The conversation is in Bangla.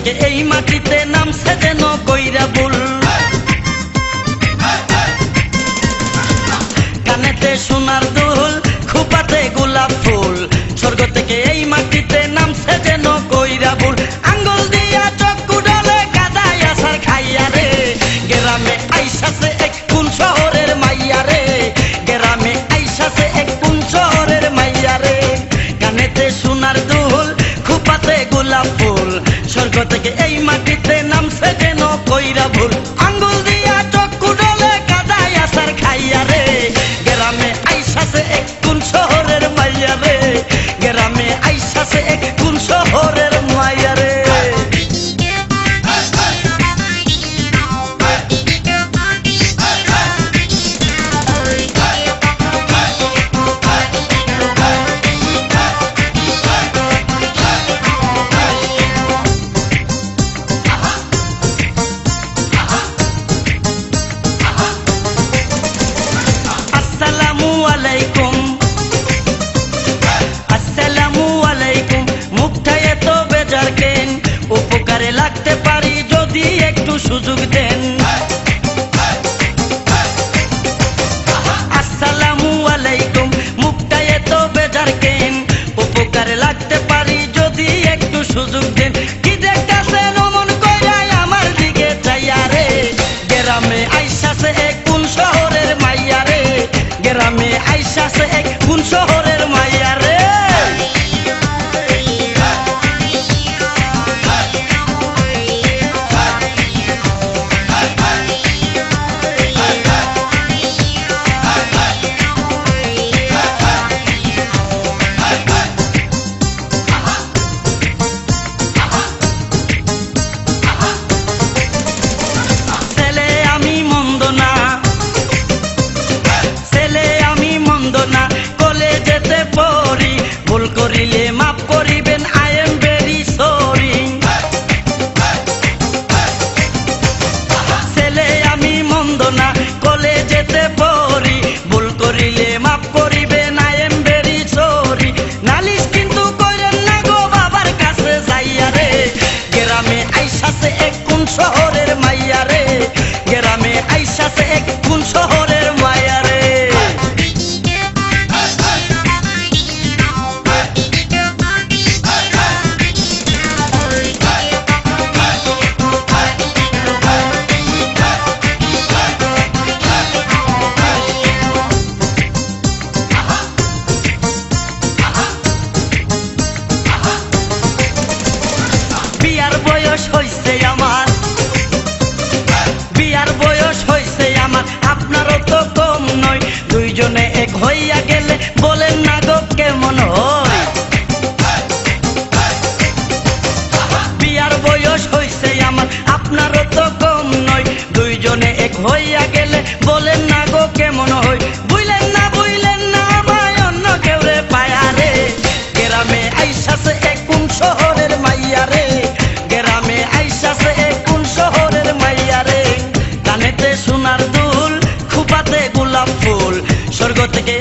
থেকে এই মাটিতে নামছে যেন কইরা ভুল। কানেতে সোনার দুল, খোপাতে গোলাপ ফুল, স্বর্গ থেকে এই মাটিতে নামছে যেন কইরা ভুল। আঙ্গুল দিয়া চক্ষু ডলে কাদায় আসার খাইয়া রে, গ্রামে আইসাছে এক কোন শহরের মাইয়া রে, গ্রামে আইসাছে এক কোন শহরের মাইয়া রে। কানেতে সোনার দুল, খোপাতে গোলাপ ফুল, স্বর্গ থেকে এই মাটিতে নামছে যেন কইরা ভুল। আঙ্গুল দিয়া চক্ষু ডলে কাদায় আসার খাইয়া রে, গ্রামে আইসাছে এক কোন শহরের মাইয়া রে, গ্রামে আইসাছে এক কোন শহরের মাইয়া রে। আসসালামু আলাইকুম, আসসালামু আলাইকুম, মুখটায় এত বেজার কেন, উপকারে লাগতে পারি যদি একটু সুযোগ দেন। আসসালামু আলাইকুম, মুখটায় এত বেজার কেন, উপকারে লাগতে পারি যদি একটু সুযোগ দেন। কি দেখতাছেন অমন কইরা আমার দিকে চাইয়া রে, গ্রামে আইসাছে এক কোন শহরের মাইয়া রে, গ্রামে আইসাছে এক কোন শহরের মাইয়া রে। ছেলে আমি মন্দ না, ছেলে আমি মন্দ না, কলেজেতে পড়ি, ভুল করিলে মাফ করিবেন, আই এম ভেরি সরি। ছেলে আমি মন্দ না, কলেজেতে পড়ি, ভুল করিলে মাফ করিবেন, আই এম ভেরি সরি। নালিশ কিন্তু কইরেন না গো বাবার কাছে যাইয়া রে, গ্রামে আইসাছে এক কোন শহরের মাইয়া রে, গ্রামে আইসাছে এক কোন শহরের মাইয়া রে। বিয়ার বয়স হইছে আমার, বিয়ার বয়স হইছে আমার, আপনারও তো কম নয়, দুইজনে এক হইয়া গেলে বলেন না গো কেমন হয়। বিয়ার বয়স হইছে আমার, আপনারও তো কম নয়, দুইজনে এক হইয়া গেলে বলেন না গো কেমন হয়। বুঝলেন না আমায় অন্য কেউ রে পায়া রে, গ্রামে আইসাছে এক কোন শহরের মাইয়া রে, গ্রামে আইসাছে এক কোন শহরের মাইয়া রে। কানেতে সোনার দুল, খোপাতে গোলাপ ফুল, স্বর্গ থেকে